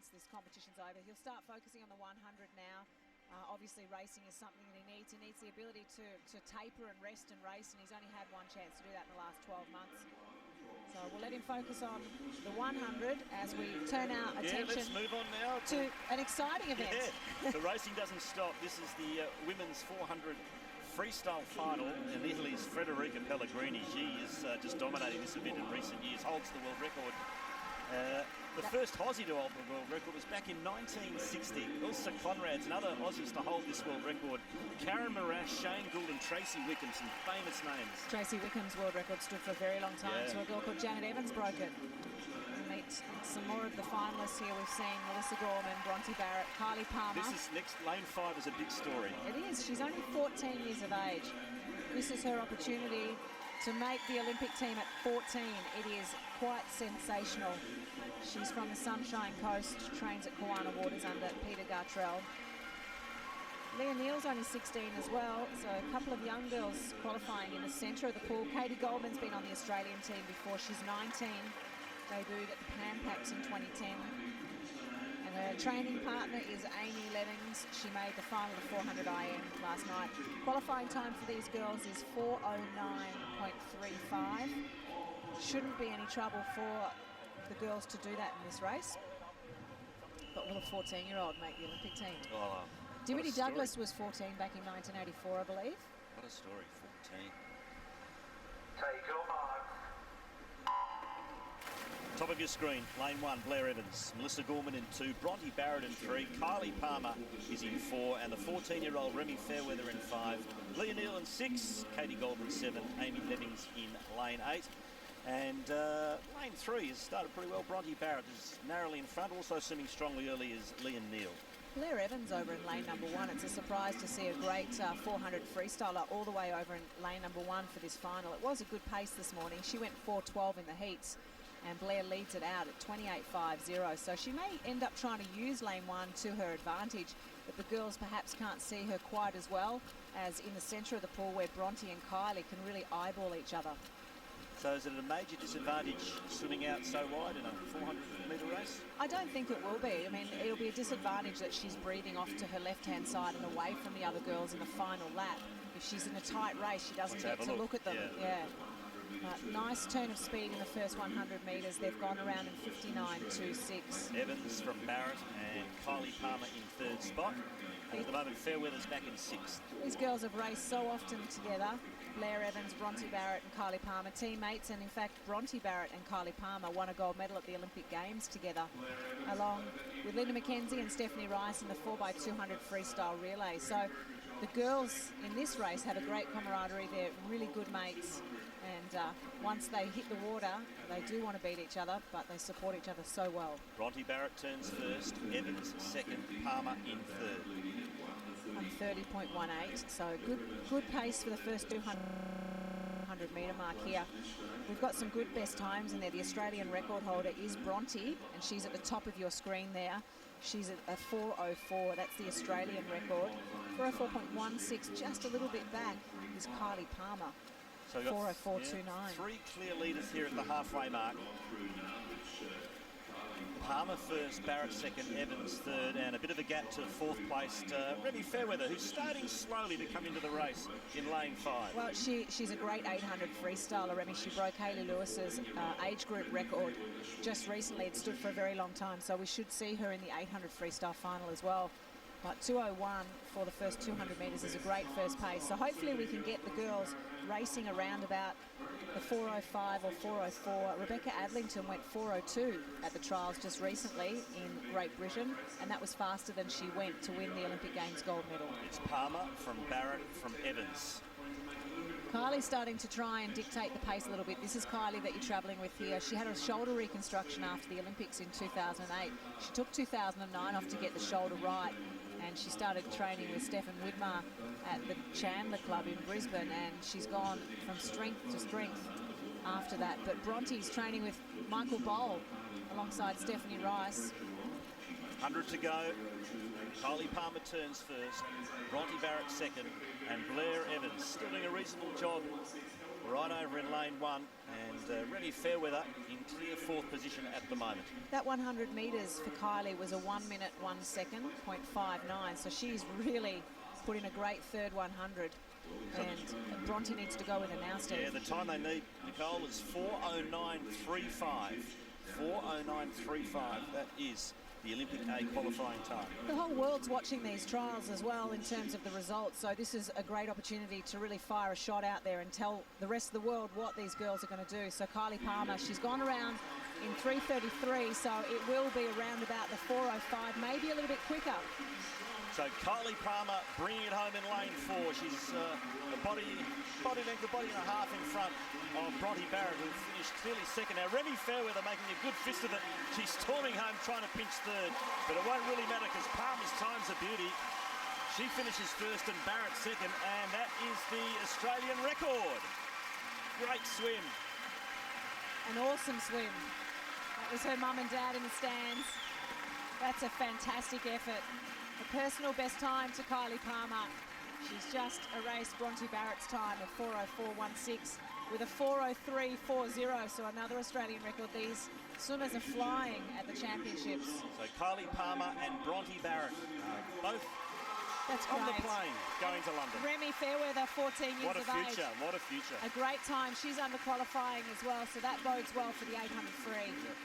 once this competition's over. He'll start focusing on the 100 now. Obviously, racing is something that he needs. He needs the ability to taper and rest and race, and he's only had one chance to do that in the last 12 months. So we'll let him focus on the 100 as we turn our attention let's move on now to an exciting event. Yeah, the racing doesn't stop. This is the women's 400 freestyle final, and Italy's Federica Pellegrini. She is just dominating this event in recent years, holds the world record. The first Aussie to hold the world record was back in 1960. Ilsa Conrad's and other Aussies to hold this world record. Karen Marash, Shane Gould and Tracy Wickham, some famous names. Tracy Wickham's world record stood for a very long time, so a girl called Janet Evans broke it. We'll meet some more of the finalists here. We've seen Melissa Gorman, Bronte Barratt, Kylie Palmer. This is next, lane 5 is a big story. It is. She's only 14 years of age. This is her opportunity to make the Olympic team at 14. It is quite sensational. She's from the Sunshine Coast, trains at Kawana Waters under Peter Gartrell. Leah Neale's only 16 as well, so a couple of young girls qualifying in the centre of the pool. Katie Goldman's been on the Australian team before. She's 19, debuted at the Pan Pacs in 2010. And her training partner is Amy Levings. She made the final of 400 IM last night. Qualifying time for these girls is 4:09.35. Shouldn't be any trouble for the girls to do that in this race. But will a 14-year-old make the Olympic team? Oh, Dimity Douglas was 14 back in 1984, I believe. What a story, 14. Take your mark. Top of your screen, lane 1, Blair Evans, Melissa Gorman in 2, Bronte Barratt in 3, Kylie Palmer is in 4, and the 14-year-old Remy Fairweather in 5, Leah Neale in 6, Katie Goldman 7, Amy Levings in lane 8. And lane 3 has started pretty well. Bronte Barratt is narrowly in front, also swimming strongly early is Leah Neale. Blair Evans over in lane number 1. It's a surprise to see a great 400 freestyler all the way over in lane number 1 for this final. It was a good pace this morning. She went 4:12 in the heats, and Blair leads it out at 28.50. So she may end up trying to use lane 1 to her advantage, but the girls perhaps can't see her quite as well as in the centre of the pool where Bronte and Kylie can really eyeball each other. So is it a major disadvantage swimming out so wide in a 400-metre race? I don't think it will be. I mean, it'll be a disadvantage that she's breathing off to her left-hand side and away from the other girls in the final lap. If she's in a tight race, she doesn't get to look at them. Yeah. Nice turn of speed in the first 100 metres. They've gone around in 59.26. Evans from Barratt and Kylie Palmer in 3rd spot. And at the moment, Fairweather's back in 6th. These girls have raced so often together. Blair Evans, Bronte Barratt and Kylie Palmer, teammates. And in fact, Bronte Barratt and Kylie Palmer won a gold medal at the Olympic Games together, along with Linda McKenzie and Stephanie Rice in the 4x200 freestyle relay. So the girls in this race have a great camaraderie. They're really good mates. And once they hit the water, they do want to beat each other, but they support each other so well. Bronte Barratt turns first, Evans second, Palmer in 3rd. 30.18, so good pace for the first 200 metre mark here. We've got some good best times in there. The Australian record holder is Bronte, and she's at the top of your screen there. She's at a 4:04, that's the Australian record. 4:04.16, just a little bit back, is Kylie Palmer. So 4:04.29. 3 clear leaders here at the halfway mark. Palmer first, Barratt second, Evans third, and a bit of a gap to 4th placed Remy Fairweather, who's starting slowly to come into the race in lane 5. Well, she's a great 800 freestyler, Remy. She broke Hayley Lewis's age group record just recently. It stood for a very long time, so we should see her in the 800 freestyle final as well. But 2:01 for the first 200 metres is a great first pace. So hopefully we can get the girls racing around about the 4:05 or 4:04. Rebecca Adlington went 4:02 at the trials just recently in Great Britain, and that was faster than she went to win the Olympic Games gold medal. It's Palmer from Barratt from Evans. Kylie's starting to try and dictate the pace a little bit. This is Kylie that you're travelling with here. She had a shoulder reconstruction after the Olympics in 2008. She took 2009 off to get the shoulder right, and she started training with Stefan Widmar at the Chandler Club in Brisbane, and she's gone from strength to strength after that. But Bronte's training with Michael Bowl alongside Stephanie Rice. 100 to go. Kylie Palmer turns first, Bronte Barratt second, and Blair Evans still doing a reasonable job right over in lane 1, and Remy Fairweather in clear fourth position at the moment. That 100 metres for Kylie was a 1 minute, 1 second, 0.59. So she's really put in a great third 100. And Bronte needs to go with her now, Steve. Yeah, the time they need, Nicole, is 4:09.35. 4:09.35. That is the Olympic A qualifying time. The whole world's watching these trials as well in terms of the results, so this is a great opportunity to really fire a shot out there and tell the rest of the world what these girls are going to do. So Kylie Palmer, she's gone around in 3:33, so it will be around about the 4:05, maybe a little bit quicker. So Kylie Palmer bringing it home in lane 4. She's a body length, a body and a half in front of Bronte Barratt, who finished clearly second. Now Remy Fairweather making a good fist of it. She's storming home trying to pinch third, but it won't really matter because Palmer's time's a beauty. She finishes first and Barratt second, and that is the Australian record. Great swim. An awesome swim. That was her mum and dad in the stands. That's a fantastic effort. A personal best time to Kylie Palmer. She's just erased Bronte Barratt's time of 4:04.16 with a 4:03.40, so another Australian record. These swimmers are flying at the championships. So Kylie Palmer and Bronte Barratt both That's on great. the plane going to London. Remy Fairweather, 14 years What a of future, age. what a future. A great time. She's under qualifying as well, so that bodes well for the 800 free. Yep.